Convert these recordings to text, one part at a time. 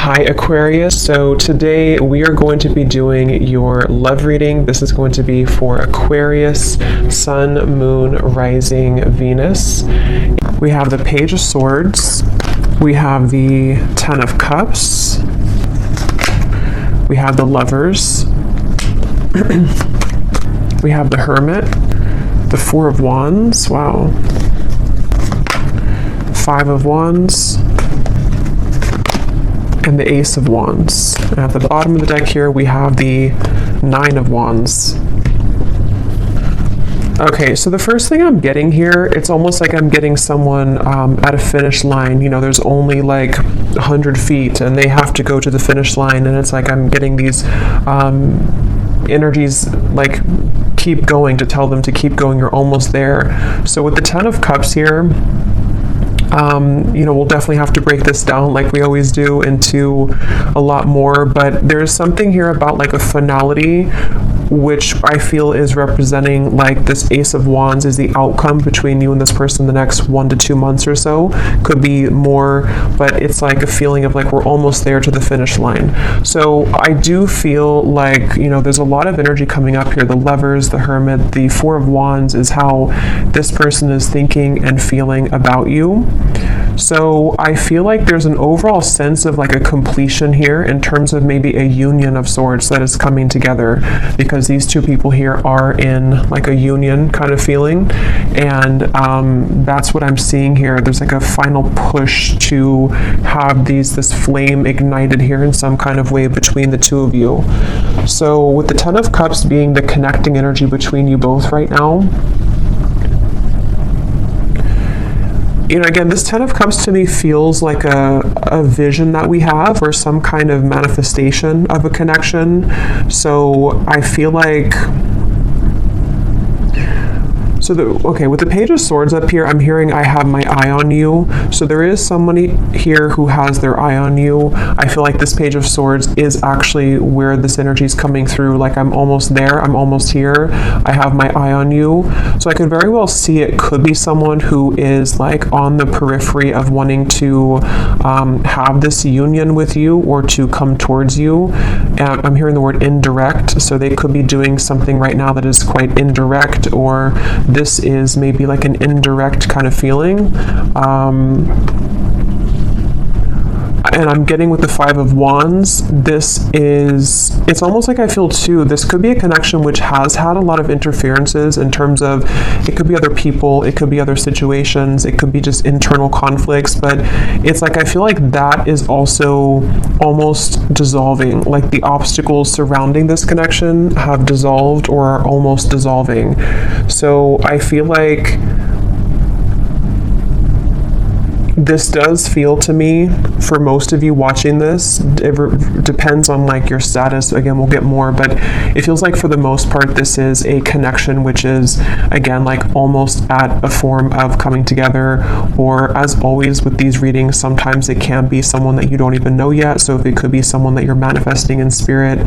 Hi Aquarius, so today we are going to be doing your love reading. This is going to be for Aquarius, Sun, Moon, Rising, Venus. We have the Page of Swords, we have the Ten of Cups, we have the Lovers, we have the Hermit, the Four of Wands, wow, Five of Wands, and the Ace of Wands. And at the bottom of the deck here, we have the Nine of Wands. Okay, so the first thing I'm getting here, it's almost like I'm getting someone at a finish line. You know, there's only like 100 feet and they have to go to the finish line, and it's like I'm getting these energies like keep going, to tell them to keep going, you're almost there. So with the Ten of Cups here, you know, we'll definitely have to break this down like we always do into a lot more, but there's something here about like a finality, which I feel is representing like this Ace of Wands is the outcome between you and this person the next 1 to 2 months or so. Could be more, but it's like a feeling of like we're almost there to the finish line. So I do feel like, you know, there's a lot of energy coming up here. The Lovers, the Hermit, the Four of Wands is how this person is thinking and feeling about you. So I feel like there's an overall sense of like a completion here in terms of maybe a union of sorts that is coming together, because these two people here are in like a union kind of feeling, and that's what I'm seeing here. There's like a final push to have this flame ignited here in some kind of way between the two of you. So with the Ten of Cups being the connecting energy between you both right now, you know, again, this Ten of Cups to me feels like a vision that we have, or some kind of manifestation of a connection. So I feel like, okay, with the Page of Swords up here, I'm hearing I have my eye on you. So there is somebody here who has their eye on you. I feel like this Page of Swords is actually where this energy is coming through. Like I'm almost there, I'm almost here, I have my eye on you. So I could very well see it could be someone who is like on the periphery of wanting to have this union with you or to come towards you. And I'm hearing the word indirect. So they could be doing something right now that is quite indirect, or this is maybe like an indirect kind of feeling. And I'm getting with the Five of Wands, it's almost like I feel too, this could be a connection which has had a lot of interferences in terms of, it could be other people, it could be other situations, it could be just internal conflicts, but it's like I feel like that is also almost dissolving. Like the obstacles surrounding this connection have dissolved or are almost dissolving. So I feel like this does feel to me, for most of you watching this, it depends on like your status, again we'll get more, but it feels like for the most part this is a connection which is, again, like almost at a form of coming together. Or as always with these readings, sometimes it can be someone that you don't even know yet. So if it could be someone that you're manifesting in spirit,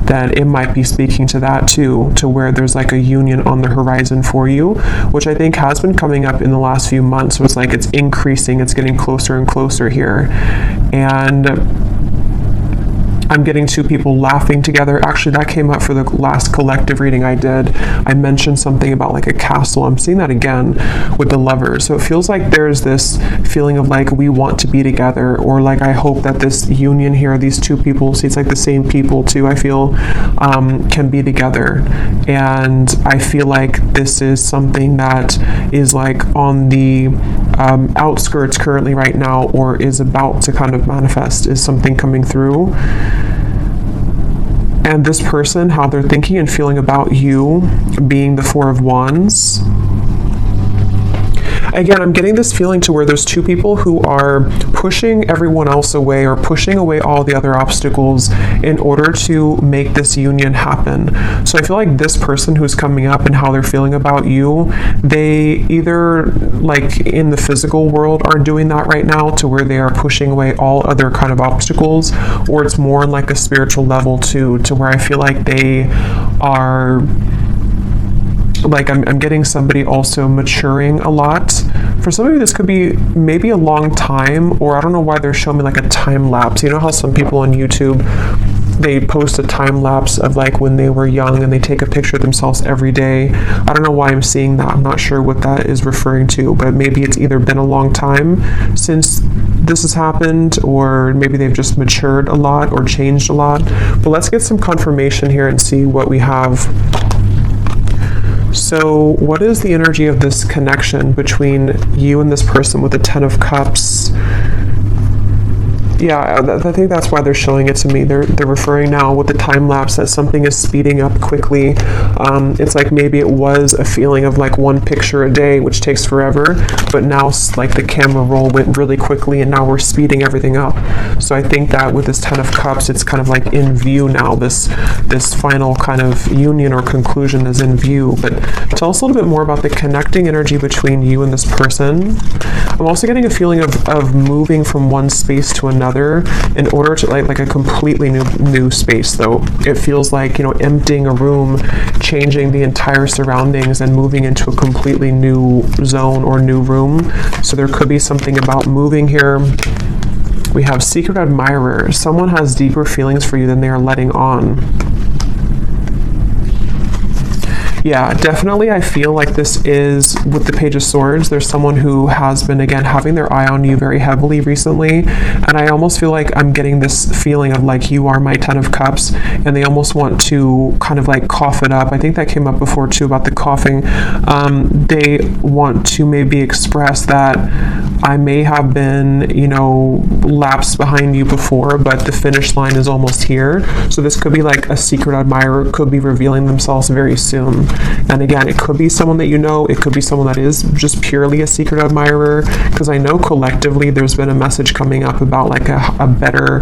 then it might be speaking to that too, to where there's like a union on the horizon for you, which I think has been coming up in the last few months. So it's like it's increasing, it's getting closer and closer here. And I'm getting two people laughing together. Actually, that came up for the last collective reading I did. I mentioned something about like a castle. I'm seeing that again with the Lovers. So it feels like there's this feeling of like we want to be together, or like I hope that this union here, these two people, see it's like the same people too, I feel, can be together. And I feel like this is something that is like on the outskirts currently right now, or is about to kind of manifest, is something coming through. And this person, how they're thinking and feeling about you, being the Four of Wands. Again, I'm getting this feeling to where there's two people who are pushing everyone else away, or pushing away all the other obstacles in order to make this union happen. So I feel like this person who's coming up and how they're feeling about you, they either like in the physical world are doing that right now, to where they are pushing away all other kind of obstacles, or it's more on like a spiritual level too, to where I feel like they are like, I'm getting somebody also maturing a lot For some of you, this could be maybe a long time, or I don't know why they're showing me like a time lapse. You know how some people on YouTube, they post a time lapse of like when they were young and they take a picture of themselves every day. I don't know why I'm seeing that. I'm not sure what that is referring to, but maybe it's either been a long time since this has happened, or maybe they've just matured a lot or changed a lot. But let's get some confirmation here and see what we have. So what is the energy of this connection between you and this person with the 10 of Cups? Yeah, I think that's why they're showing it to me. They're referring now with the time lapse that something is speeding up quickly. It's like maybe it was a feeling of like one picture a day, which takes forever, but now like the camera roll went really quickly and now we're speeding everything up. So I think that with this 10 of Cups, it's kind of like in view now. This final kind of union or conclusion is in view. But tell us a little bit more about the connecting energy between you and this person. I'm also getting a feeling of moving from one space to another in order to like a completely new space. Though it feels like, you know, emptying a room, changing the entire surroundings and moving into a completely new zone or new room. So there could be something about moving here. We have secret admirer. Someone has deeper feelings for you than they are letting on. Yeah, definitely I feel like this is, with the Page of Swords, there's someone who has been, again, having their eye on you very heavily recently, and I almost feel like I'm getting this feeling of like, you are my 10 of Cups, and they almost want to kind of like cough it up. I think that came up before too about the coughing. They want to maybe express that I may have been, you know, lapsed behind you before, but the finish line is almost here. So this could be like a secret admirer, could be revealing themselves very soon. And again, it could be someone that you know, it could be someone that is just purely a secret admirer, because I know collectively there's been a message coming up about like a better,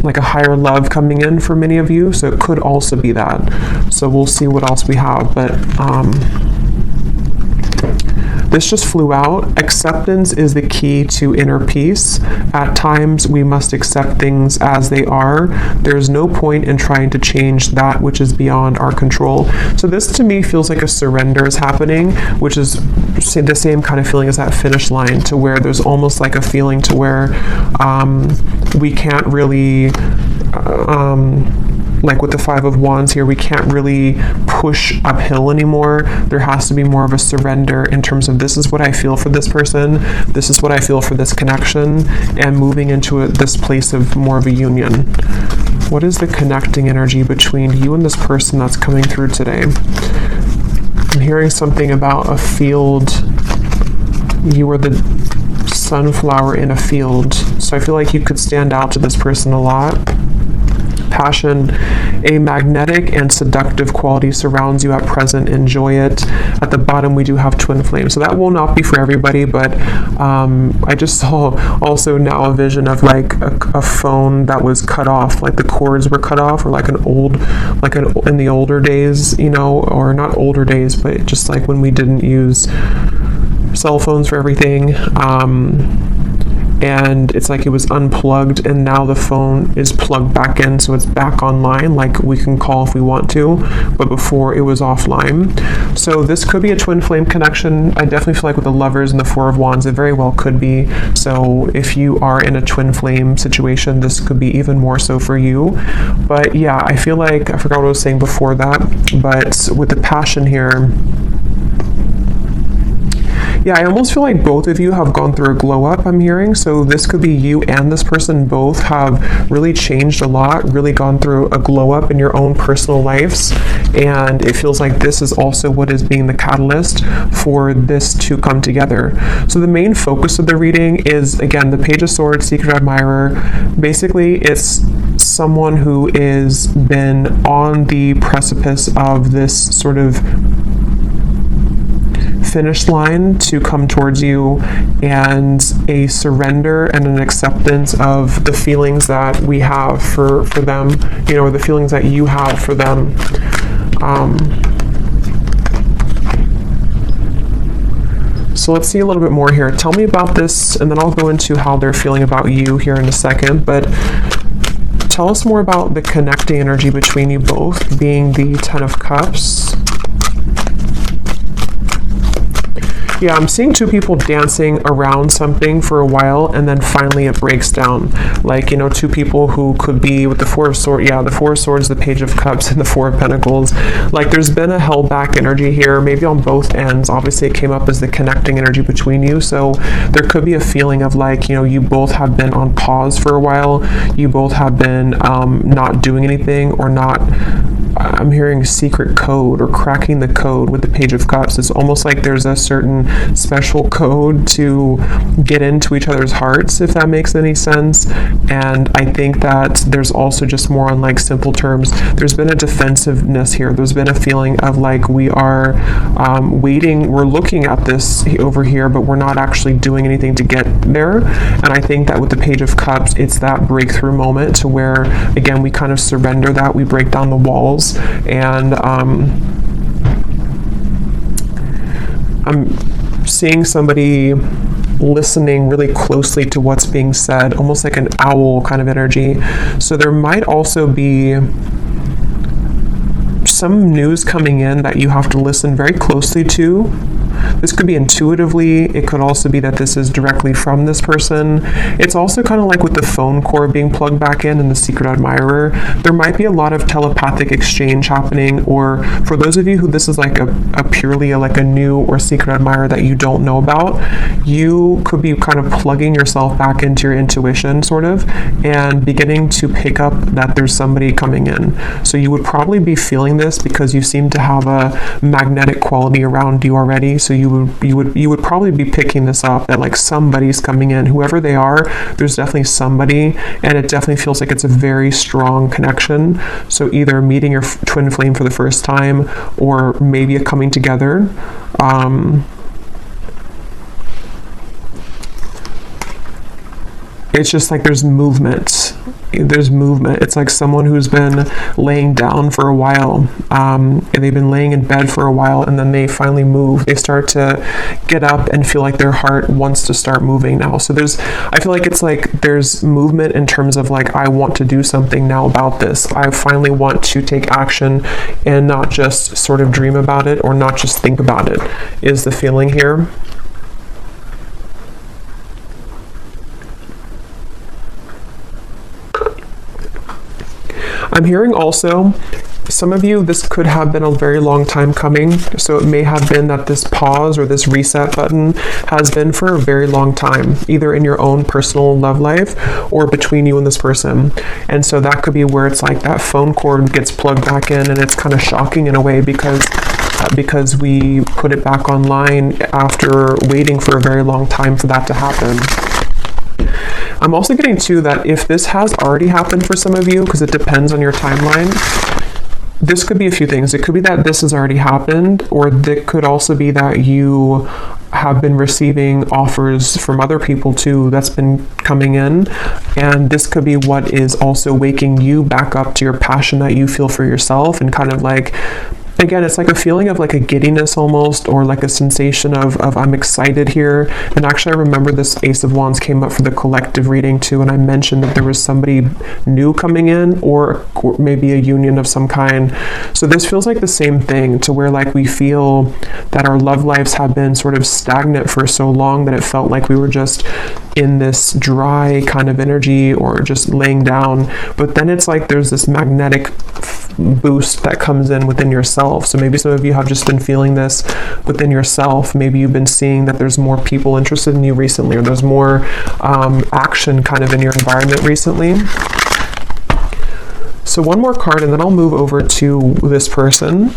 like a higher love coming in for many of you, so it could also be that. So we'll see what else we have, but this just flew out. Acceptance is the key to inner peace. At times, we must accept things as they are. There's no point in trying to change that which is beyond our control. So this to me feels like a surrender is happening, which is the same kind of feeling as that finish line, to where there's almost like a feeling to where we can't really like with the 5 of Wands here, we can't really push uphill anymore. There has to be more of a surrender in terms of, this is what I feel for this person, this is what I feel for this connection, and moving into this place of more of a union. What is the connecting energy between you and this person that's coming through today? I'm hearing something about a field. You are the sunflower in a field. So I feel like you could stand out to this person a lot. Passion, a magnetic and seductive quality surrounds you at present. Enjoy it. At the bottom, we do have twin flame. So that will not be for everybody, but I just saw also now a vision of like a phone that was cut off, like the cords were cut off, or like in the older days, you know, or not older days, but just like when we didn't use cell phones for everything. And it's like it was unplugged, and now the phone is plugged back in, so it's back online, like we can call if we want to, but before it was offline. So this could be a twin flame connection. I definitely feel like with the Lovers and the 4 of Wands, it very well could be. So if you are in a twin flame situation, this could be even more so for you. But yeah, I feel like, I forgot what I was saying before that, but with the passion here, yeah, I almost feel like both of you have gone through a glow up, I'm hearing. So this could be you and this person both have really changed a lot, really gone through a glow up in your own personal lives. And it feels like this is also what is being the catalyst for this to come together. So the main focus of the reading is, again, the Page of Swords, Secret Admirer. Basically, it's someone who is been on the precipice of this sort of finish line to come towards you, and a surrender and an acceptance of the feelings that we have for them, you know, or the feelings that you have for them. So let's see a little bit more here. Tell me about this, and then I'll go into how they're feeling about you here in a second, but tell us more about the connecting energy between you both, being the 10 of Cups. Yeah, I'm seeing two people dancing around something for a while, and then finally it breaks down. Like, you know, two people who could be with the Four of Swords, the Four of Swords, the Page of Cups, and the Four of Pentacles. Like, there's been a held back energy here, maybe on both ends. Obviously, it came up as the connecting energy between you, so there could be a feeling of like, you know, you both have been on pause for a while. You both have been not doing anything, or not. I'm hearing secret code or cracking the code with the Page of Cups. It's almost like there's a certain special code to get into each other's hearts, if that makes any sense. And I think that there's also just more on like simple terms. There's been a defensiveness here. There's been a feeling of like we are waiting. We're looking at this over here, but we're not actually doing anything to get there. And I think that with the Page of Cups, it's that breakthrough moment to where, again, we kind of surrender that. We break down the walls. And I'm seeing somebody listening really closely to what's being said, almost like an owl kind of energy. So there might also be some news coming in that you have to listen very closely to. This could be intuitively. It could also be that this is directly from this person. It's also kind of like with the phone cord being plugged back in and the secret admirer. There might be a lot of telepathic exchange happening, or for those of you who this is like a purely like a new or secret admirer that you don't know about, you could be kind of plugging yourself back into your intuition sort of, and beginning to pick up that there's somebody coming in. So you would probably be feeling this because you seem to have a magnetic quality around you already. So you would probably be picking this up, that like somebody's coming in, whoever they are. There's definitely somebody, and it definitely feels like it's a very strong connection. So either meeting your twin flame for the first time, or maybe a coming together. It's just like there's movement. It's like someone who's been laying down for a while, and they've been laying in bed for a while, and then they finally move. They start to get up and feel like their heart wants to start moving now. So I feel like it's like there's movement in terms of like, I want to do something now about this. I finally want to take action and not just sort of dream about it, or not just think about it, is the feeling here. I'm hearing also, some of you, this could have been a very long time coming. So it may have been that this pause or this reset button has been for a very long time, either in your own personal love life or between you and this person. And so that could be where it's like that phone cord gets plugged back in, and it's kind of shocking in a way because we put it back online after waiting for a very long time for that to happen. I'm also getting too that if this has already happened for some of you, because it depends on your timeline, this could be a few things. It could be that this has already happened, or it could also be that you have been receiving offers from other people too that's been coming in, and this could be what is also waking you back up to your passion that you feel for yourself, and kind of like, again, it's like a feeling of like a giddiness almost, or like a sensation of I'm excited here. And actually, I remember this Ace of Wands came up for the collective reading too, and I mentioned that there was somebody new coming in, or maybe a union of some kind. So this feels like the same thing, to where like we feel that our love lives have been sort of stagnant for so long that it felt like we were just in this dry kind of energy, or just laying down. But then it's like there's this magnetic boost that comes in within yourself. So maybe some of you have just been feeling this within yourself. Maybe you've been seeing that there's more people interested in you recently, or there's more action kind of in your environment recently. So one more card, and then I'll move over to this person.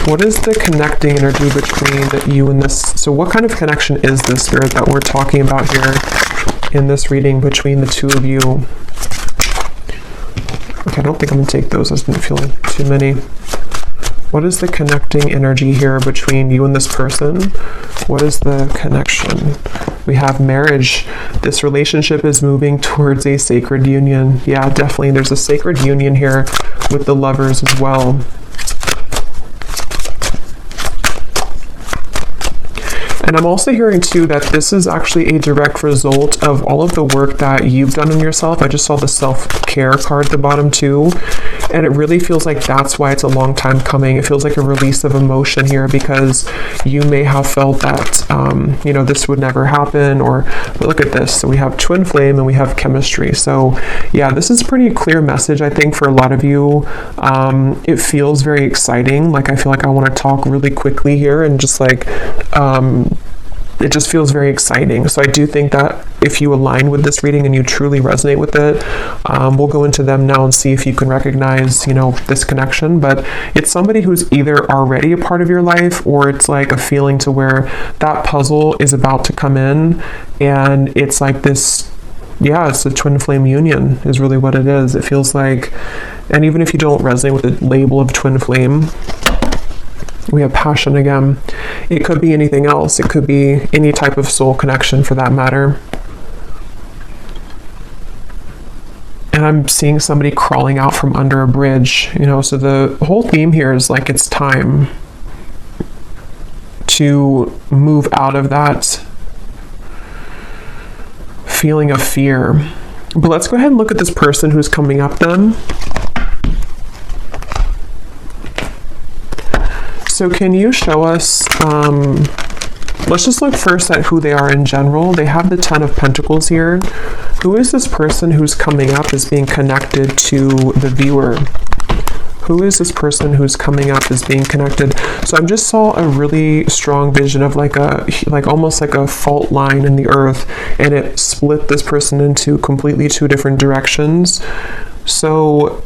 What is the connecting energy between you and this? So what kind of connection is this, Spirit, that we're talking about here in this reading between the two of you? Okay, I don't think I'm going to take those. I didn't feel too many. What is the connecting energy here between you and this person? What is the connection? We have marriage. This relationship is moving towards a sacred union. Yeah, definitely. There's a sacred union here with the lovers as well. And I'm also hearing too that this is actually a direct result of all of the work that you've done on yourself. I just saw the self-care card at the bottom too. And it really feels like that's why it's a long time coming. It feels like a release of emotion here, because you may have felt that, you know, this would never happen, or look at this. So we have twin flame and we have chemistry. So yeah, this is pretty clear message, I think, for a lot of you. It feels very exciting. Like, I feel like I want to talk really quickly here and just like, it just feels very exciting. So I do think that if you align with this reading and you truly resonate with it, we'll go into them now and see if you can recognize, you know, this connection. But it's somebody who's either already a part of your life, or it's like a feeling to where that puzzle is about to come in, and it's like this, yeah, it's a twin flame union is really what it is. It feels like, and even if you don't resonate with the label of twin flame, we have passion again. It could be anything else. It could be any type of soul connection for that matter. And I'm seeing somebody crawling out from under a bridge, you know, so the whole theme here is like it's time to move out of that feeling of fear. But let's go ahead and look at this person who's coming up then. So can you show us, let's just look first at who they are in general. They have the 10 of Pentacles here. Who is this person who's coming up as being connected to the viewer? Who is this person who's coming up as being connected? So I just saw a really strong vision of like almost like a fault line in the earth, and it split this person into completely two different directions. So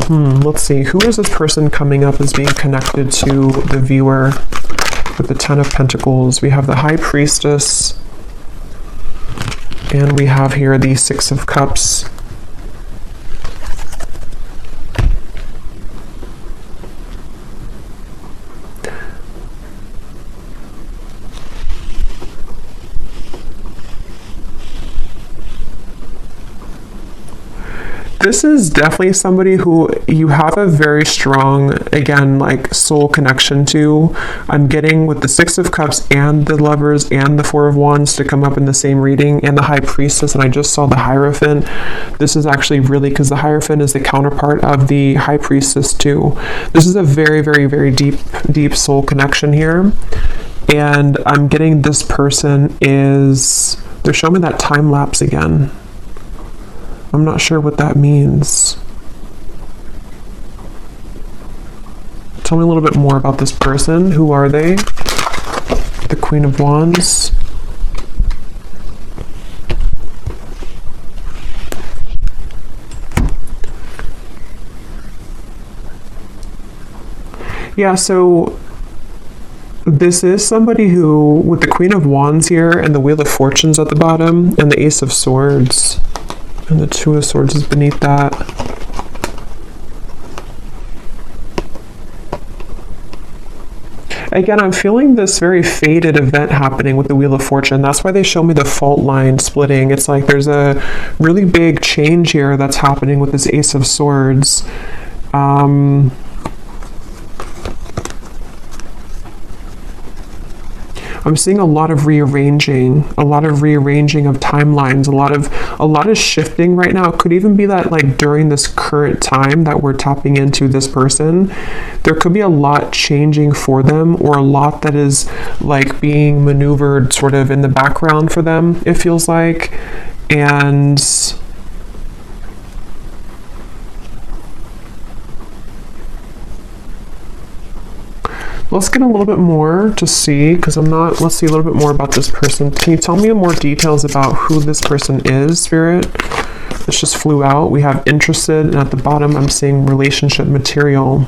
let's see, who is this person coming up as being connected to the viewer with the 10 of Pentacles? We have the High Priestess, and we have here the 6 of Cups. This is definitely somebody who you have a very strong, again, like soul connection to. I'm getting with the 6 of Cups and the Lovers and the 4 of Wands to come up in the same reading, and the High Priestess, and I just saw the Hierophant. This is actually really, because the Hierophant is the counterpart of the High Priestess too. This is a very, very, very deep soul connection here. And I'm getting this person is, they're showing me that time lapse again. I'm not sure what that means. Tell me a little bit more about this person. Who are they? The Queen of Wands. Yeah, so this is somebody who, with the Queen of Wands here and the Wheel of Fortunes at the bottom and the Ace of Swords, and the 2 of Swords is beneath that. Again, I'm feeling this very fated event happening with the Wheel of Fortune. That's why they show me the fault line splitting. It's like there's a really big change here that's happening with this Ace of Swords. I'm seeing a lot of rearranging of timelines, a lot of shifting right now. It could even be that like during this current time that we're tapping into this person, there could be a lot changing for them, or a lot that is like being maneuvered sort of in the background for them, it feels like. And let's get a little bit more to see, because let's see a little bit more about this person. Can you tell me more details about who this person is, Spirit? This just flew out. We have interested, and at the bottom I'm seeing relationship material.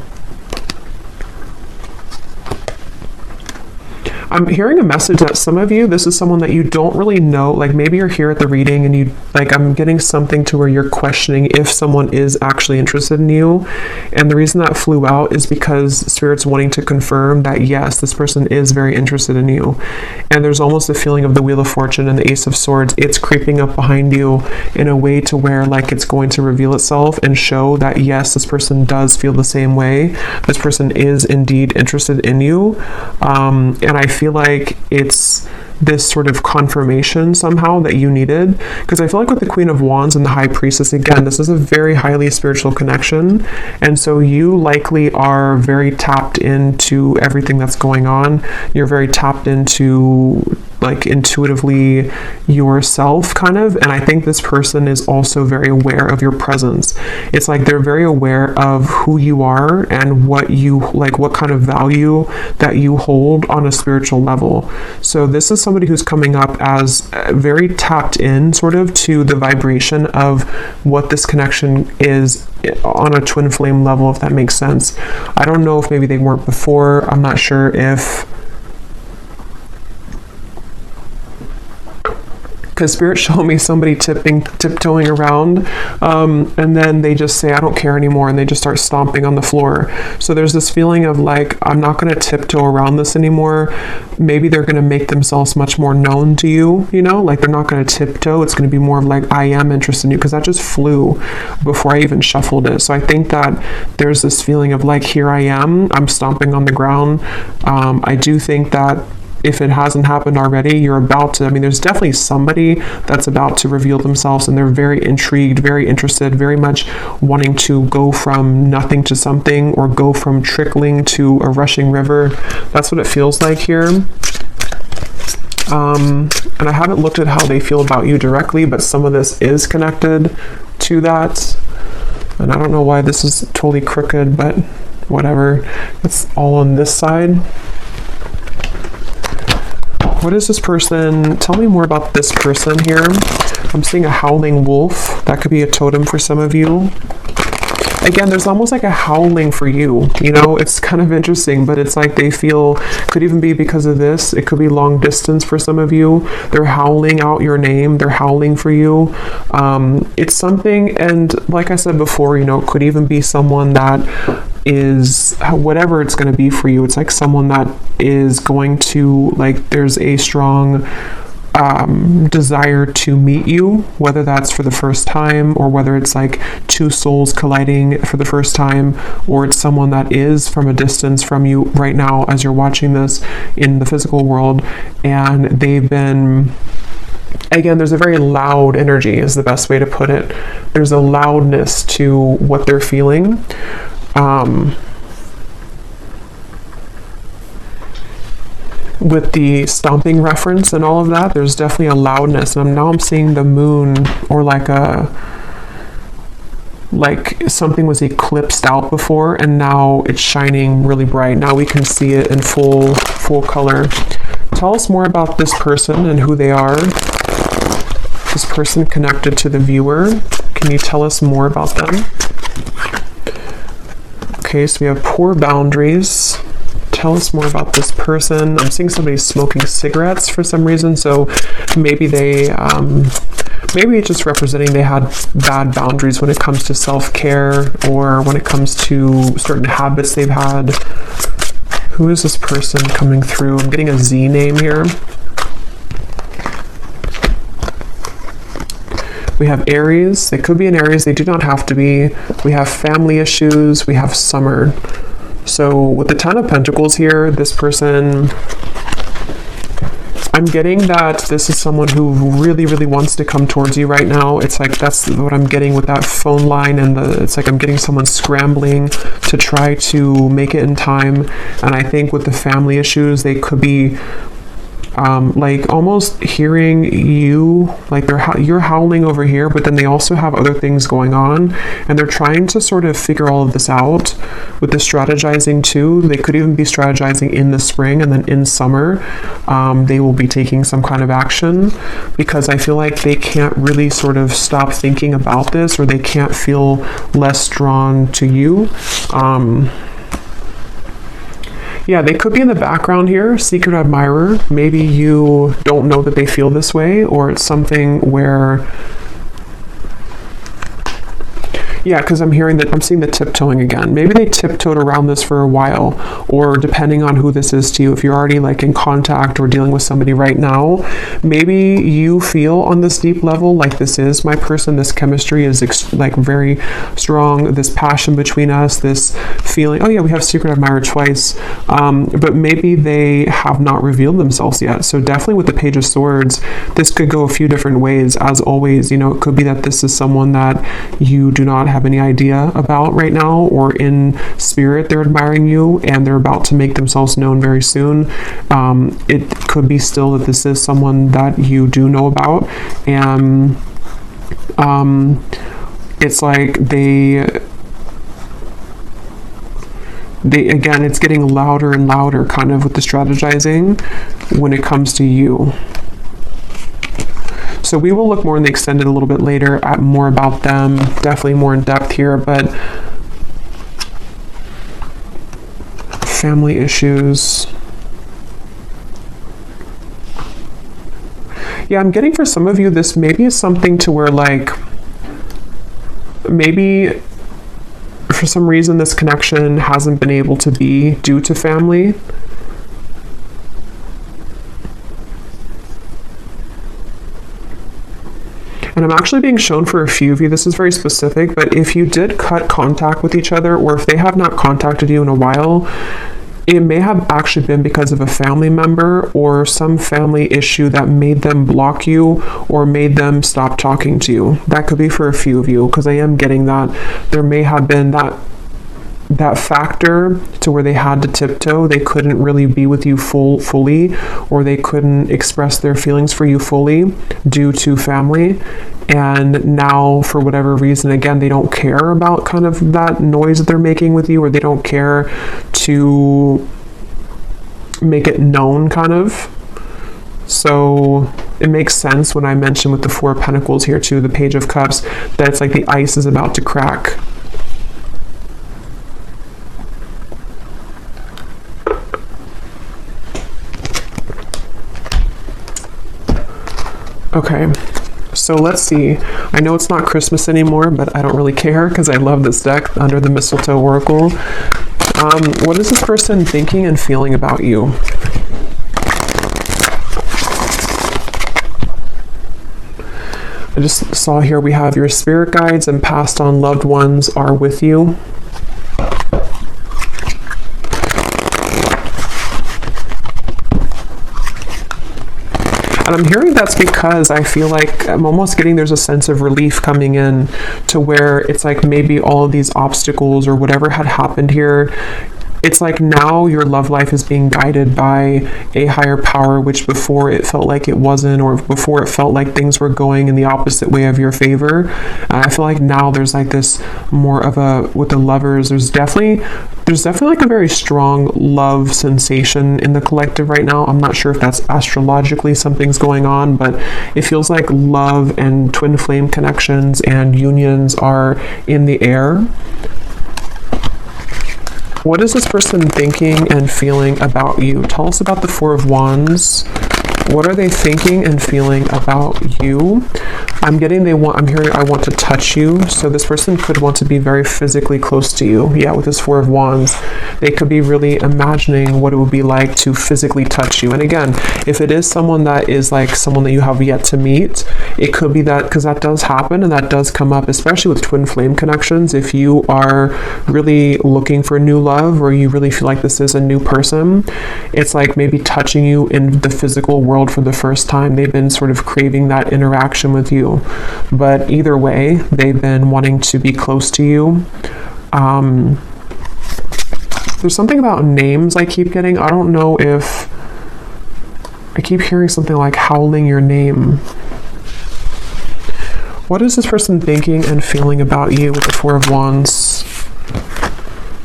I'm hearing a message that some of you, this is someone that you don't really know, like maybe you're here at the reading and you, like I'm getting something to where you're questioning if someone is actually interested in you. And the reason that flew out is because Spirit's wanting to confirm that yes, this person is very interested in you. And there's almost a feeling of the Wheel of Fortune and the Ace of Swords. It's creeping up behind you in a way to where like it's going to reveal itself and show that yes, this person does feel the same way. This person is indeed interested in you. And I feel like it's this sort of confirmation somehow that you needed, because I feel like with the Queen of Wands and the High Priestess, again, this is a very highly spiritual connection, and so you likely are very tapped into everything that's going on. You're very tapped into like intuitively yourself kind of, and I think this person is also very aware of your presence. It's like they're very aware of who you are and what you like, what kind of value that you hold on a spiritual level. So this is somebody who's coming up as very tapped in sort of to the vibration of what this connection is on a twin flame level, if that makes sense. I don't know if maybe they weren't before. I'm not sure if, because Spirit showed me somebody tiptoeing around, and then they just say, I don't care anymore, and they just start stomping on the floor. So there's this feeling of like, I'm not going to tiptoe around this anymore. Maybe they're going to make themselves much more known to you, you know, like they're not going to tiptoe. It's going to be more of like, I am interested in you, because that just flew before I even shuffled it. So I think that there's this feeling of like, here I am, I'm stomping on the ground. I do think that if it hasn't happened already, you're about to, I mean, there's definitely somebody that's about to reveal themselves, and they're very intrigued, very interested, very much wanting to go from nothing to something, or go from trickling to a rushing river. That's what it feels like here. And I haven't looked at how they feel about you directly, but some of this is connected to that. And I don't know why this is totally crooked, but whatever. It's all on this side. What is this person? Tell me more about this person here. I'm seeing a howling wolf. That could be a totem for some of you. Again, there's almost like a howling for you. You know, it's kind of interesting, but it's like they feel, could even be because of this. It could be long distance for some of you. They're howling out your name. They're howling for you. It's something, and like I said before, you know, it could even be someone that is, whatever it's going to be for you, it's like someone that is going to, like, there's a strong desire to meet you, whether that's for the first time, or whether it's like two souls colliding for the first time, or it's someone that is from a distance from you right now as you're watching this in the physical world, and they've been, again, there's a very loud energy is the best way to put it. There's a loudness to what they're feeling. With the stomping reference and all of that, there's definitely a loudness. And now I'm seeing the moon, or like something was eclipsed out before, and now it's shining really bright. Now we can see it in full color. Tell us more about this person and who they are. This person connected to the viewer. Can you tell us more about them? Okay, so we have poor boundaries. Tell us more about this person. I'm seeing somebody smoking cigarettes for some reason, so maybe they, maybe it's just representing they had bad boundaries when it comes to self-care, or when it comes to certain habits they've had. Who is this person coming through? I'm getting a Z name here. We have Aries. They could be an Aries. They do not have to be. We have family issues. We have summer. So with the Ten of Pentacles here, this person, I'm getting that this is someone who really, really wants to come towards you right now. It's like, that's what I'm getting with that phone line, and it's like I'm getting someone scrambling to try to make it in time. And I think with the family issues, they could be like almost hearing you, like you're howling over here, but then they also have other things going on, and they're trying to sort of figure all of this out with the strategizing too. They could even be strategizing in the spring, and then in summer they will be taking some kind of action, because I feel like they can't really sort of stop thinking about this, or they can't feel less drawn to you. Yeah, they could be in the background here, secret admirer. Maybe you don't know that they feel this way, or it's something where, Yeah, because I'm seeing the tiptoeing again. Maybe they tiptoed around this for a while, or depending on who this is to you, if you're already like in contact or dealing with somebody right now, maybe you feel on this deep level like this is my person, this chemistry is like very strong, this passion between us, this feeling, oh yeah, we have secret admirer twice, but maybe they have not revealed themselves yet. So definitely with the Page of Swords, this could go a few different ways. As always, you know, it could be that this is someone that you do not have any idea about right now, or in spirit they're admiring you and they're about to make themselves known very soon. It could be still that this is someone that you do know about, and it's like they again, it's getting louder and louder kind of with the strategizing when it comes to you. So we will look more in the extended a little bit later at more about them, definitely more in depth here, but family issues. Yeah, I'm getting for some of you, this maybe is something to where like, maybe for some reason this connection hasn't been able to be due to family. And I'm actually being shown for a few of you, this is very specific, but if you did cut contact with each other, or if they have not contacted you in a while, it may have actually been because of a family member or some family issue that made them block you or made them stop talking to you. That could be for a few of you, because I am getting that there may have been that factor to where they had to tiptoe. They couldn't really be with you fully, or they couldn't express their feelings for you fully due to family. And now, for whatever reason, again, they don't care about kind of that noise that they're making with you, or they don't care to make it known, kind of. So it makes sense when I mention with the Four of Pentacles here too, the Page of Cups, that it's like the ice is about to crack. Okay, so let's see. I know it's not Christmas anymore, but I don't really care because I love this deck under the Mistletoe Oracle. What is this person thinking and feeling about you? I just saw here we have your spirit guides and passed on loved ones are with you. And I'm hearing that's because I feel like I'm almost getting there's a sense of relief coming in to where it's like maybe all of these obstacles or whatever had happened here, it's like now your love life is being guided by a higher power, which before it felt like it wasn't, or before it felt like things were going in the opposite way of your favor. I feel like now there's like this more of a, with the Lovers, there's definitely like a very strong love sensation in the collective right now. I'm not sure if that's astrologically something's going on, but it feels like love and twin flame connections and unions are in the air. What is this person thinking and feeling about you? Tell us about the Four of Wands. What are they thinking and feeling about you? I'm hearing I want to touch you. So this person could want to be very physically close to you. Yeah, with this Four of Wands. They could be really imagining what it would be like to physically touch you. And again, if it is someone that is like someone that you have yet to meet, it could be that, because that does happen and that does come up, especially with twin flame connections. If you are really looking for new love, or you really feel like this is a new person, it's like maybe touching you in the physical world for the first time. They've been sort of craving that interaction with you, but either way, they've been wanting to be close to you. There's something about names I keep getting. I don't know if I keep hearing something like howling your name. What is this person thinking and feeling about you with the Four of Wands?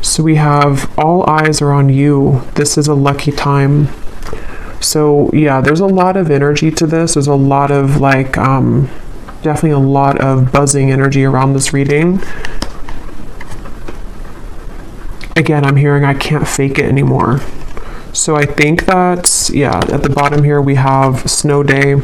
So we have all eyes are on you. This is a lucky time. So yeah, there's a lot of energy to this. There's a lot of like, definitely a lot of buzzing energy around this reading. Again, I'm hearing I can't fake it anymore. So I think that, yeah, at the bottom here we have snow day,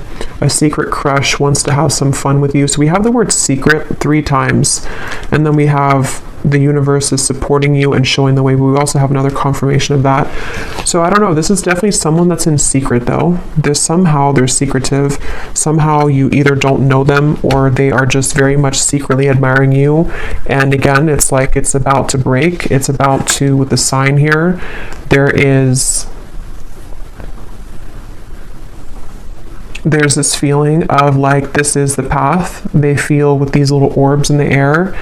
a secret crush wants to have some fun with you. So we have the word secret 3 times, and then we have the universe is supporting you and showing the way. We also have another confirmation of that. So I don't know, this is definitely someone that's in secret though. They're secretive. Somehow you either don't know them or they are just very much secretly admiring you. And again, it's like it's about to break. It's about to, with the sign here, there's this feeling of like this is the path. They feel with these little orbs in the air.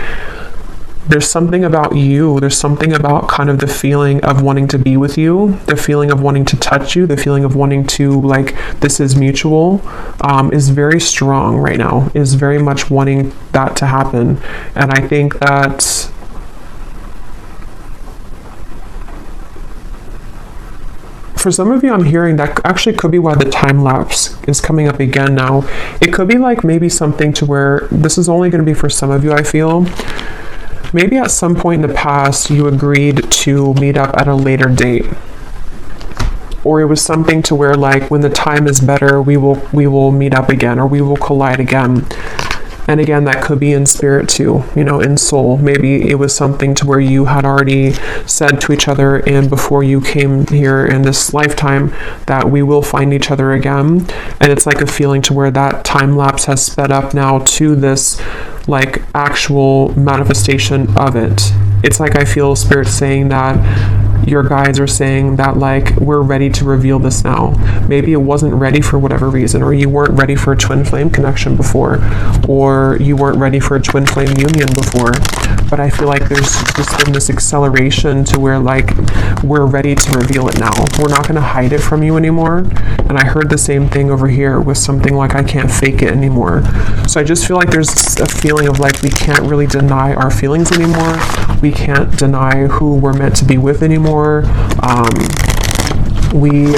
There's something about you, there's something about kind of the feeling of wanting to be with you, the feeling of wanting to touch you, the feeling of wanting to, like, this is mutual, is very strong right now, is very much wanting that to happen. And I think that for some of you, I'm hearing that actually could be why the time lapse is coming up again now. It could be like maybe something to where this is only going to be for some of you, I feel. Maybe at some point in the past, you agreed to meet up at a later date. Or it was something to where, like, when the time is better, we will meet up again, or we will collide again. And again, that could be in spirit too, you know, in soul. Maybe it was something to where you had already said to each other, and before you came here in this lifetime, that we will find each other again. And it's like a feeling to where that time lapse has sped up now to this, like, actual manifestation of it. It's like I feel spirit saying that your guides are saying that, like, we're ready to reveal this now. Maybe it wasn't ready for whatever reason, or you weren't ready for a twin flame connection before, or you weren't ready for a twin flame union before. But I feel like there's just been this acceleration to where, like, we're ready to reveal it now. We're not going to hide it from you anymore. And I heard the same thing over here with something like, I can't fake it anymore. So I just feel like there's a feeling of like we can't really deny our feelings anymore. We can't deny who we're meant to be with anymore. We,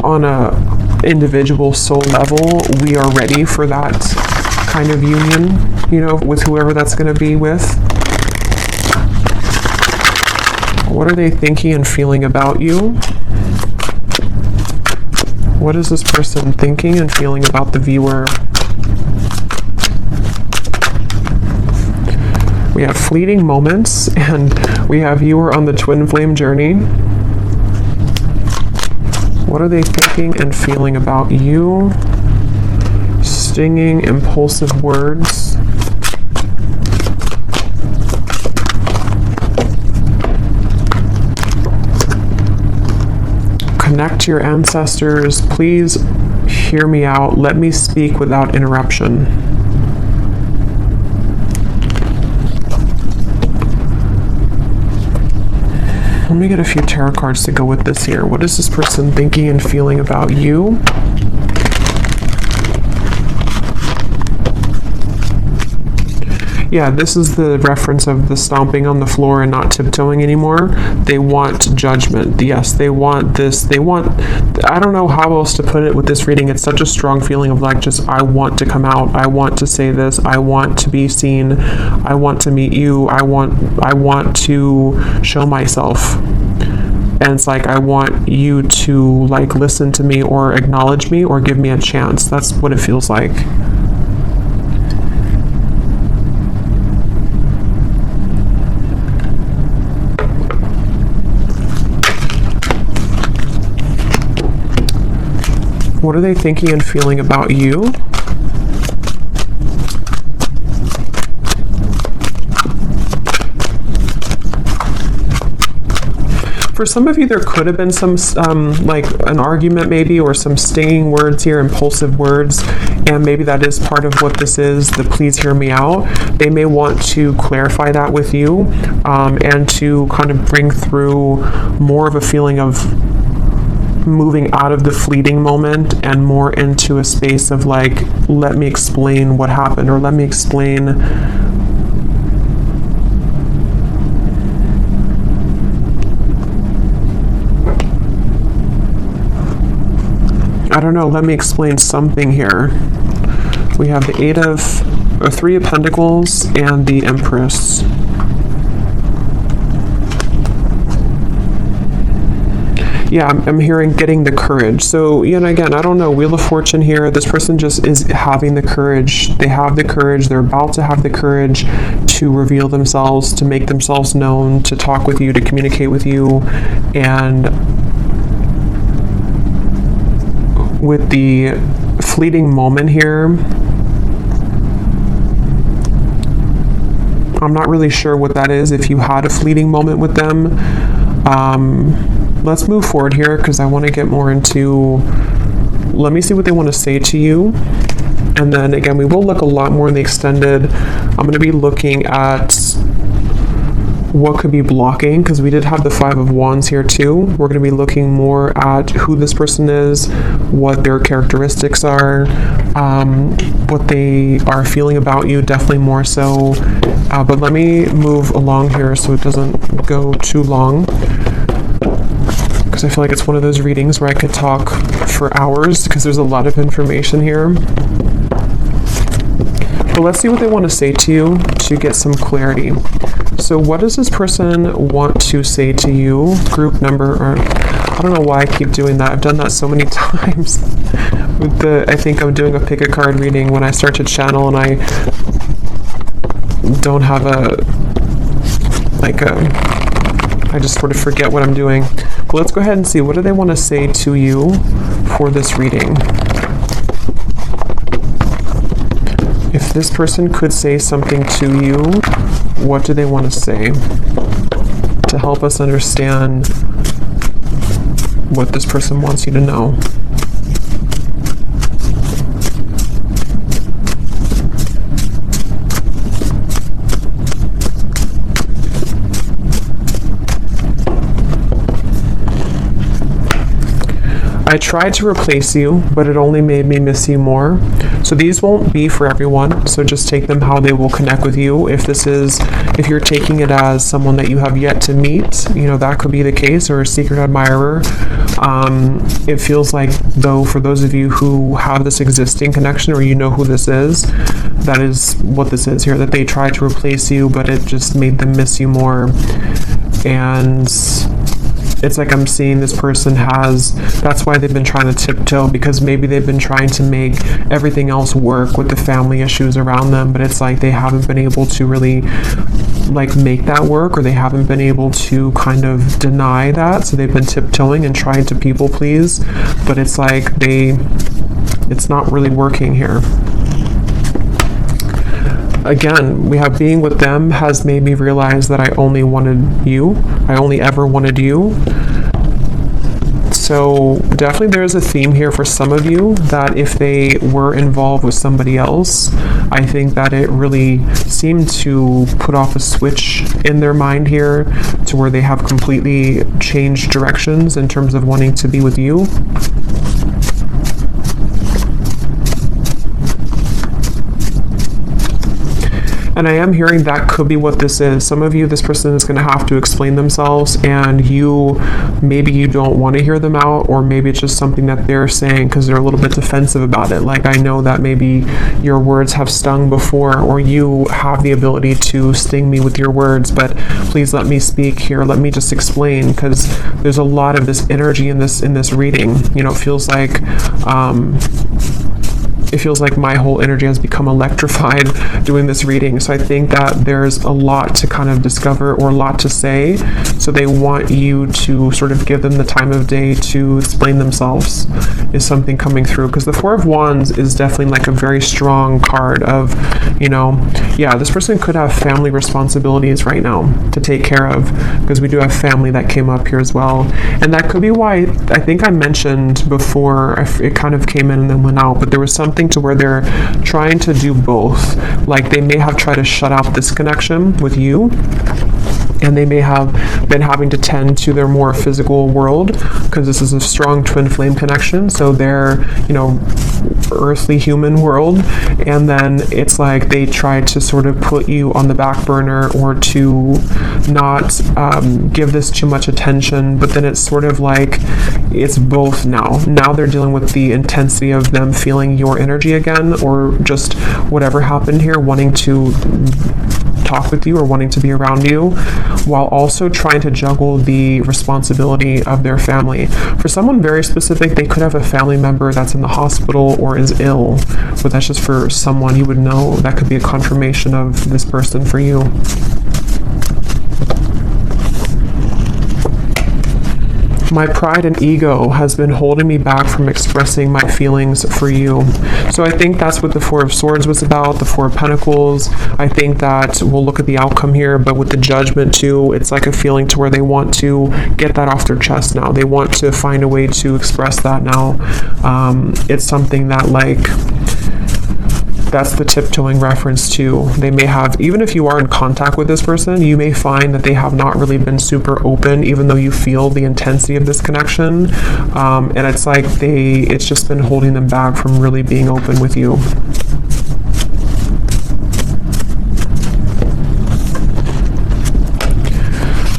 on a individual soul level, we are ready for that kind of union, you know, with whoever that's going to be with. What are they thinking and feeling about you? What is this person thinking and feeling about the viewer? We have fleeting moments, and we have you are on the twin flame journey. What are they thinking and feeling about you? Stinging, impulsive words. Connect to your ancestors. Please hear me out. Let me speak without interruption. Let me get a few tarot cards to go with this here. What is this person thinking and feeling about you? Yeah, this is the reference of the stomping on the floor and not tiptoeing anymore. They want judgment. Yes, they want this. They want, I don't know how else to put it with this reading. It's such a strong feeling of like, just, I want to come out. I want to say this. I want to be seen. I want to meet you. I want to show myself. And it's like, I want you to, like, listen to me or acknowledge me or give me a chance. That's what it feels like. What are they thinking and feeling about you? For some of you, there could have been some, like an argument maybe, or some stinging words here, impulsive words, and maybe that is part of what this is, the please hear me out. They may want to clarify that with you, and to kind of bring through more of a feeling of moving out of the fleeting moment and more into a space of like, let me explain what happened, or let me explain I don't know, let me explain something here. We have the Eight of, or Three of Pentacles and the Empress. yeah, I'm hearing getting the courage. So, you know, again, I don't know, Wheel of Fortune here, this person just is having the courage. They have the courage, they're about to have the courage to reveal themselves, to make themselves known, to talk with you, to communicate with you. And with the fleeting moment here, I'm not really sure what that is, if you had a fleeting moment with them. Let's move forward here, because I want to get more into, let me see what they want to say to you. And then again, we will look a lot more in the extended. I'm going to be looking at what could be blocking, because we did have the Five of Wands here too. We're going to be looking more at who this person is, what their characteristics are, what they are feeling about you, definitely more so. But let me move along here so it doesn't go too long, because I feel like it's one of those readings where I could talk for hours, because there's a lot of information here. But let's see what they want to say to you to get some clarity. So what does this person want to say to you? Group number, or I don't know why I keep doing that. I've done that so many times. I think I'm doing a pick a card reading when I start to channel and I don't have I just sort of forget what I'm doing. But let's go ahead and see, what do they want to say to you for this reading? If this person could say something to you, what do they want to say to help us understand what this person wants you to know? I tried to replace you, but it only made me miss you more. So these won't be for everyone, so just take them how they will connect with you. If you're taking it as someone that you have yet to meet, you know, that could be the case, or a secret admirer. It feels like, though, for those of you who have this existing connection, or you know who this is, that is what this is here, that they tried to replace you, but it just made them miss you more. And it's like I'm seeing this person that's why they've been trying to tiptoe, because maybe they've been trying to make everything else work with the family issues around them, but it's like they haven't been able to really make that work, or they haven't been able to kind of deny that, so they've been tiptoeing and trying to people please, but it's like it's not really working here. Again, we have being with them has made me realize that I only wanted you. I only ever wanted you. So definitely there is a theme here for some of you that if they were involved with somebody else, I think that it really seemed to put off a switch in their mind here to where they have completely changed directions in terms of wanting to be with you. And I am hearing that could be what this is. Some of you, this person is going to have to explain themselves, and maybe you don't want to hear them out, or maybe it's just something that they're saying because they're a little bit defensive about it. Like, I know that maybe your words have stung before, or you have the ability to sting me with your words, but please let me speak here. Let me just explain, because there's a lot of this energy in this reading. You know, it feels like my whole energy has become electrified doing this reading. So I think that there's a lot to kind of discover, or a lot to say. So they want you to sort of give them the time of day to explain themselves, is something coming through. Because the Four of Wands is definitely like a very strong card of, you know, yeah, this person could have family responsibilities right now to take care of, because we do have family that came up here as well. And that could be why I think I mentioned before, it kind of came in and then went out, but there was something to where they're trying to do both. Like, they may have tried to shut out this connection with you, and they may have been having to tend to their more physical world, because this is a strong twin flame connection, so their, you know, earthly human world, and then it's like they try to sort of put you on the back burner, or to not give this too much attention, but then it's sort of like it's both now. Now they're dealing with the intensity of them feeling your energy again, or just whatever happened here, wanting to talk with you or wanting to be around you, while also trying to juggle the responsibility of their family. For someone very specific, they could have a family member that's in the hospital or is ill, but that's just for someone you would know. That could be a confirmation of this person for you. My pride and ego has been holding me back from expressing my feelings for you. So I think that's what the Four of Swords was about, the Four of Pentacles. I think that we'll look at the outcome here, but with the Judgment too, it's like a feeling to where they want to get that off their chest now. They want to find a way to express that now. It's something that, like, that's the tiptoeing reference too. They may have, even if you are in contact with this person, you may find that they have not really been super open, even though you feel the intensity of this connection. And it's like it's just been holding them back from really being open with you.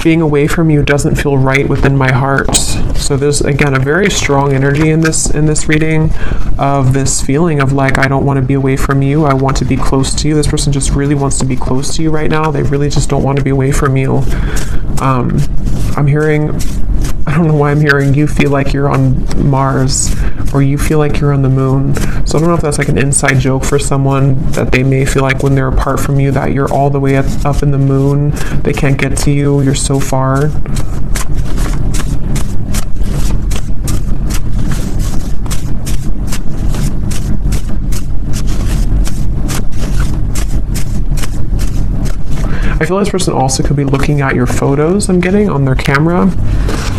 Being away from you doesn't feel right within my heart. So there's, again, a very strong energy in this reading of this feeling of like, I don't want to be away from you. I want to be close to you. This person just really wants to be close to you right now. They really just don't want to be away from you. I'm hearing, I don't know why I'm hearing you feel like you're on Mars, or you feel like you're on the moon. So I don't know if that's like an inside joke for someone, that they may feel like when they're apart from you that you're all the way up in the moon. They can't get to you. You're so far. I feel this person also could be looking at your photos I'm getting on their camera.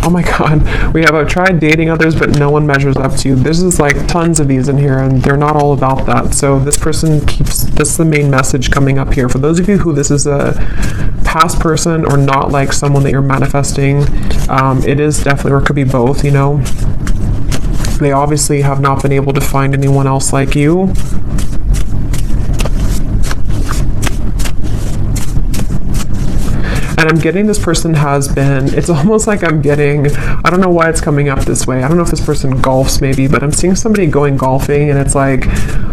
Oh my god, I've tried dating others, but no one measures up to you. There's just like tons of these in here, and they're not all about that. So this person this is the main message coming up here. For those of you who this is a past person or not like someone that you're manifesting, it is definitely, or it could be both, you know. They obviously have not been able to find anyone else like you. And I'm getting this person has been, it's almost like I'm getting, I don't know why it's coming up this way. I don't know if this person golfs maybe, but I'm seeing somebody going golfing, and it's like,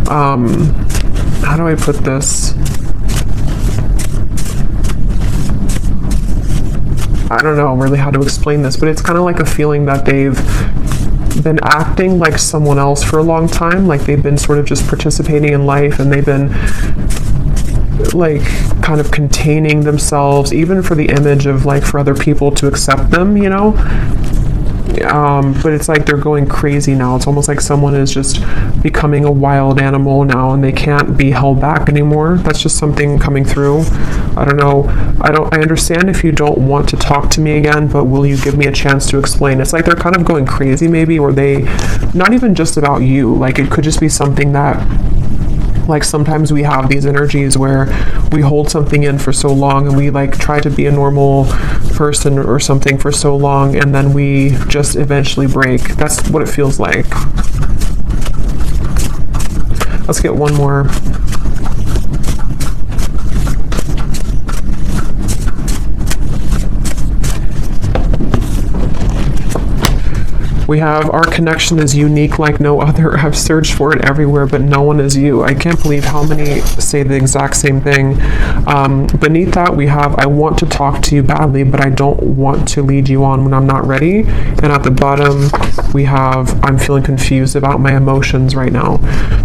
how do I put this? I don't know really how to explain this, but it's kind of like a feeling that they've been acting like someone else for a long time. Like they've been sort of just participating in life, and they've been like kind of containing themselves, even for the image of like for other people to accept them, you know. But it's like they're going crazy now. It's almost like someone is just becoming a wild animal now, and they can't be held back anymore. That's just something coming through. I don't know. I understand if you don't want to talk to me again, but will you give me a chance to explain? It's like they're kind of going crazy maybe, or they, not even just about you. Like it could just be something that, like sometimes we have these energies where we hold something in for so long, and we like try to be a normal person or something for so long, and then we just eventually break. That's what it feels like. Let's get one more. We have, our connection is unique like no other. I've searched for it everywhere, but no one is you. I can't believe how many say the exact same thing. Beneath that, we have, I want to talk to you badly, but I don't want to lead you on when I'm not ready. And at the bottom, we have, I'm feeling confused about my emotions right now.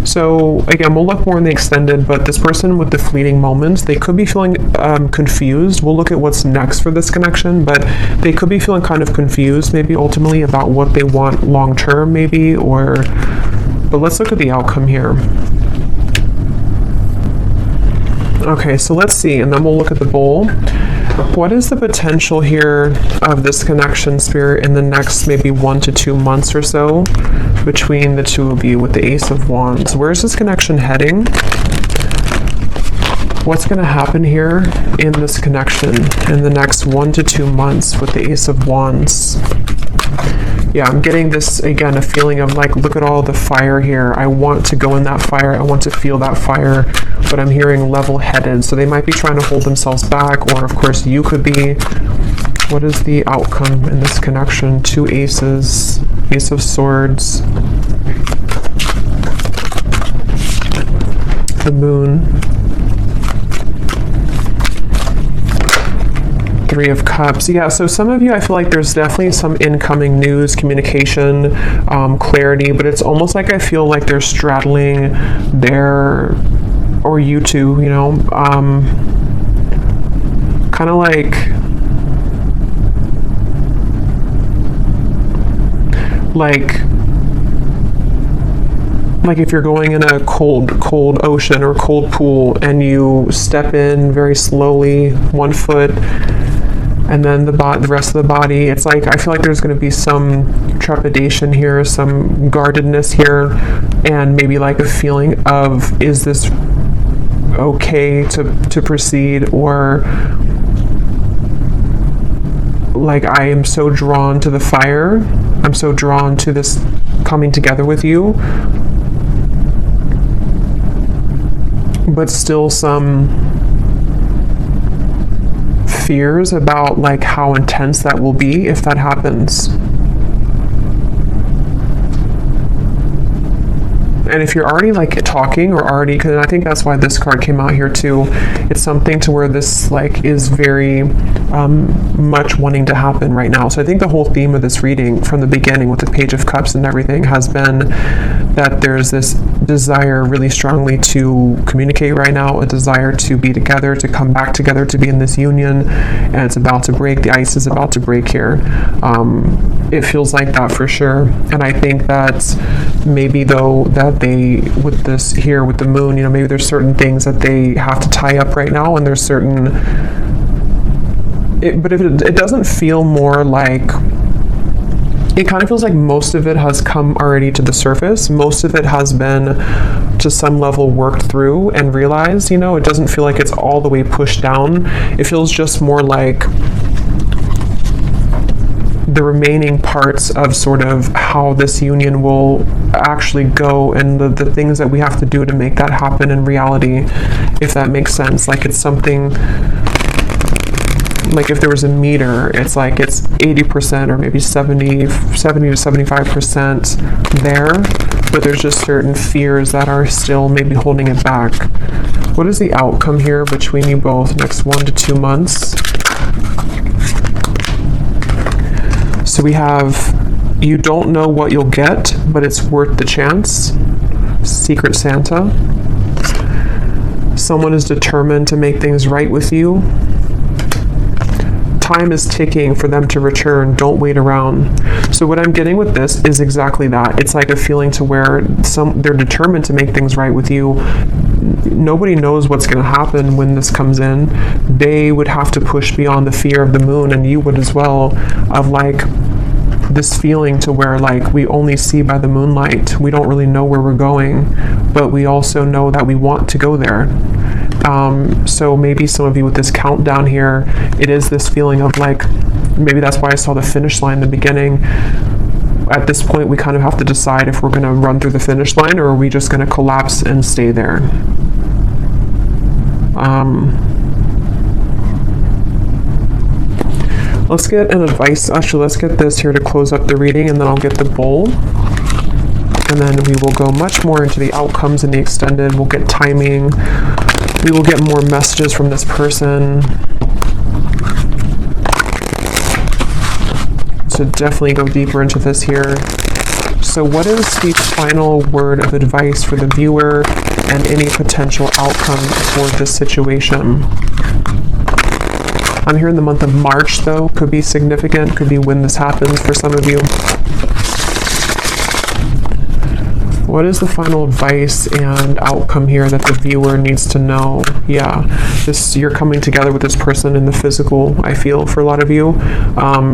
So again, we'll look more in the extended, but this person with the fleeting moments, they could be feeling confused. We'll look at what's next for this connection, but they could be feeling kind of confused, maybe ultimately about what they want long term maybe, or, but let's look at the outcome here. Okay, so let's see, and then we'll look at the bowl. What is the potential here of this connection, Spirit, in the next maybe 1 to 2 months or so between the two of you with the Ace of Wands? Where's this connection heading? What's going to happen here in this connection in the next 1 to 2 months with the Ace of Wands? Yeah, I'm getting this, again, a feeling of like, look at all the fire here. I want to go in that fire. I want to feel that fire, but I'm hearing level-headed. So they might be trying to hold themselves back, or of course you could be. What is the outcome in this connection? 2 aces, Ace of Swords, the Moon, Three of Cups. Yeah, so some of you, I feel like there's definitely some incoming news, communication, clarity, but it's almost like I feel like they're straddling their, or you two, you know, kind of like if you're going in a cold ocean or cold pool and you step in very slowly, 1 foot, and then the rest of the body, it's like I feel like there's going to be some trepidation here, some guardedness here, and maybe like a feeling of, is this okay to proceed, or like I am so drawn to the fire, I'm so drawn to this coming together with you, but still some fears about like how intense that will be if that happens. And if you're already like talking or already, because I think that's why this card came out here too, it's something to where this like is very much wanting to happen right now. So I think the whole theme of this reading from the beginning with the Page of Cups and everything has been that there's this desire really strongly to communicate right now, a desire to be together, to come back together, to be in this union, and it's about to break. The ice is about to break here. It feels like that for sure. And I think that maybe though that they, with this here with the moon, you know, maybe there's certain things that they have to tie up right now, and there's certain, but if it doesn't feel more like, it kind of feels like most of it has come already to the surface. Most of it has been to some level worked through and realized, you know, it doesn't feel like it's all the way pushed down. It feels just more like the remaining parts of sort of how this union will actually go, and the things that we have to do to make that happen in reality, if that makes sense. Like it's something, like if there was a meter, it's like it's 80% or maybe 70 to 75% there, but there's just certain fears that are still maybe holding it back. What is the outcome here between you both next 1 to 2 months? So we have, you don't know what you'll get, but it's worth the chance. Secret Santa. Someone is determined to make things right with you. Time is ticking for them to return. Don't wait around. So what I'm getting with this is exactly that. It's like a feeling to where they're determined to make things right with you. Nobody knows what's going to happen when this comes in. They would have to push beyond the fear of the moon, and you would as well, of like this feeling to where like we only see by the moonlight. We don't really know where we're going, but we also know that we want to go there. So maybe some of you with this countdown here, it is this feeling of like, maybe that's why I saw the finish line in the beginning. At this point, we kind of have to decide if we're going to run through the finish line, or are we just going to collapse and stay there. Let's get an advice. Actually, let's get this here to close up the reading, and then I'll get the bowl. And then we will go much more into the outcomes in the extended. We'll get timing. We will get more messages from this person. So definitely go deeper into this here. So what is the final word of advice for the viewer and any potential outcome for this situation? I'm here in the month of March, though. Could be significant. Could be when this happens for some of you. What is the final advice and outcome here that the viewer needs to know? Yeah, you're coming together with this person in the physical, I feel, for a lot of you,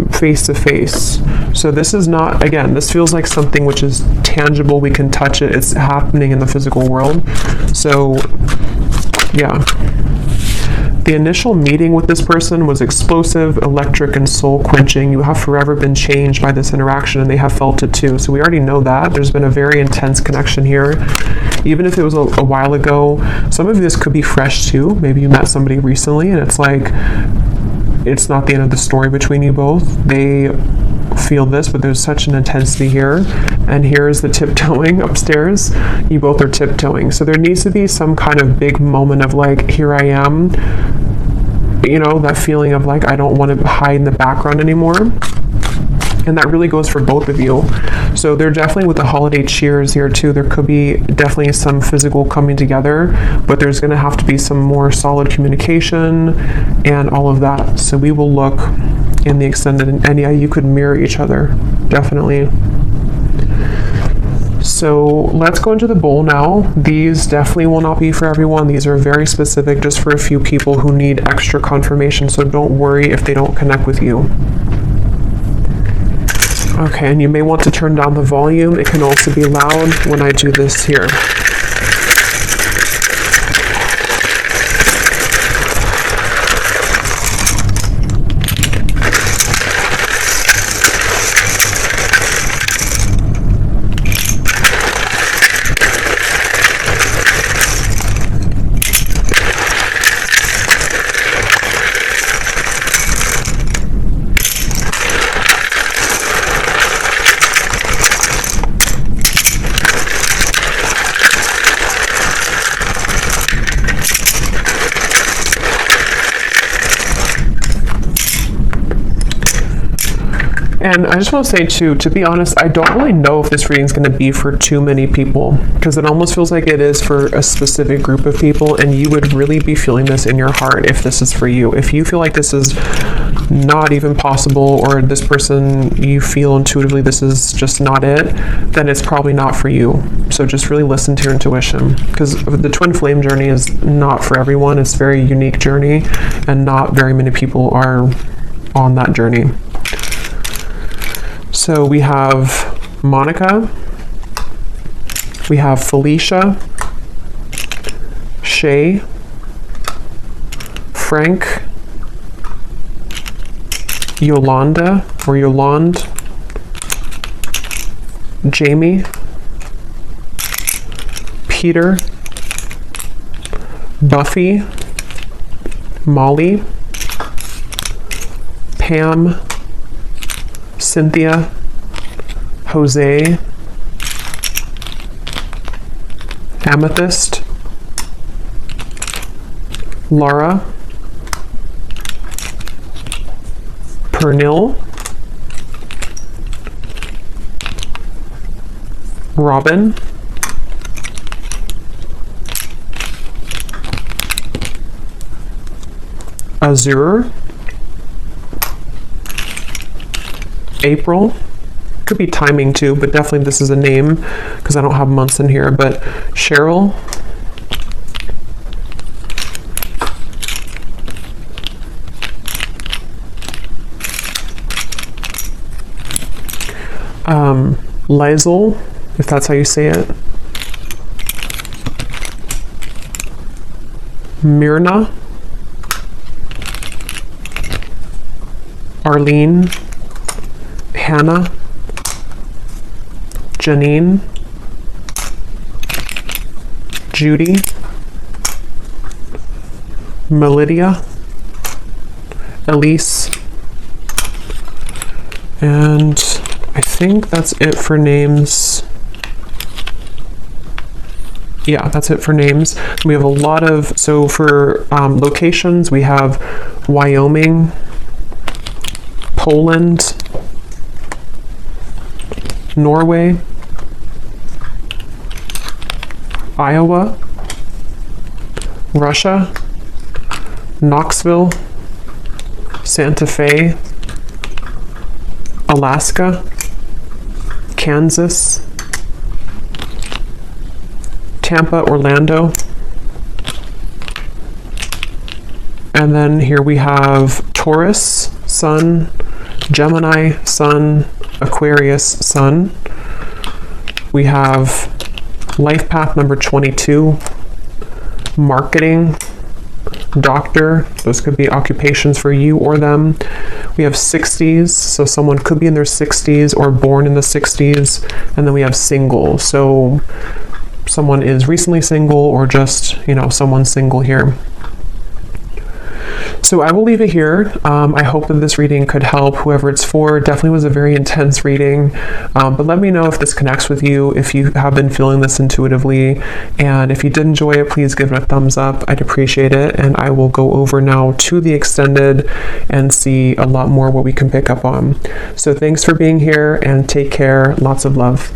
face to face. So this is not, again, this feels like something which is tangible. We can touch it. It's happening in the physical world. So, yeah. The initial meeting with this person was explosive, electric, and soul-quenching. You have forever been changed by this interaction, and they have felt it too. So we already know that. There's been a very intense connection here. Even if it was a while ago, some of this could be fresh too. Maybe you met somebody recently, and it's like, it's not the end of the story between you both. They feel this, but there's such an intensity here. And here's the tiptoeing upstairs. You both are tiptoeing. So there needs to be some kind of big moment of like, here I am. you know, that feeling of like, I don't want to hide in the background anymore. And that really goes for both of you. So they're definitely with the holiday cheers here too. There could be definitely some physical coming together, but there's going to have to be some more solid communication and all of that. So we will look in the extended, and yeah, you could mirror each other, definitely. So let's go into the bowl now. These definitely will not be for everyone. These are very specific, just for a few people who need extra confirmation. So don't worry if they don't connect with you. Okay, and you may want to turn down the volume. It can also be loud when I do this here. And I just want to say too, to be honest, I don't really know if this reading is going to be for too many people, because it almost feels like it is for a specific group of people, and you would really be feeling this in your heart if this is for you. If you feel like this is not even possible, or this person, you feel intuitively this is just not it, then it's probably not for you. So just really listen to your intuition, because the twin flame journey is not for everyone. It's a very unique journey, and not very many people are on that journey. So we have Monica, we have Felicia, Shay, Frank, Yolanda or Yolande, Jamie, Peter, Buffy, Molly, Pam, Cynthia, Jose, Amethyst, Laura, Pernil, Robin, Azure, April. Could be timing too, but definitely this is a name because I don't have months in here. But Cheryl, Lizel, if that's how you say it, Myrna, Arlene, Hannah, Janine, Judy, Melidia, Elise, and I think that's it for names. Yeah, that's it for names. We have a lot of, so for locations, we have Wyoming, Poland, Norway, Iowa, Russia, Knoxville, Santa Fe, Alaska, Kansas, Tampa, Orlando, and then here we have Taurus, Sun, Gemini, Sun, Aquarius, Sun. We have life path number 22, marketing, doctor. Those could be occupations for you or them. We have 60s, so someone could be in their 60s or born in the 60s. And then we have single, so someone is recently single or just, you know, someone single here. So I will leave it here. I hope that this reading could help whoever it's for. Definitely was a very intense reading, but let me know if this connects with you, if you have been feeling this intuitively, and if you did enjoy it, please give it a thumbs up. I'd appreciate it, and I will go over now to the extended and see a lot more what we can pick up on. So thanks for being here, and take care. Lots of love.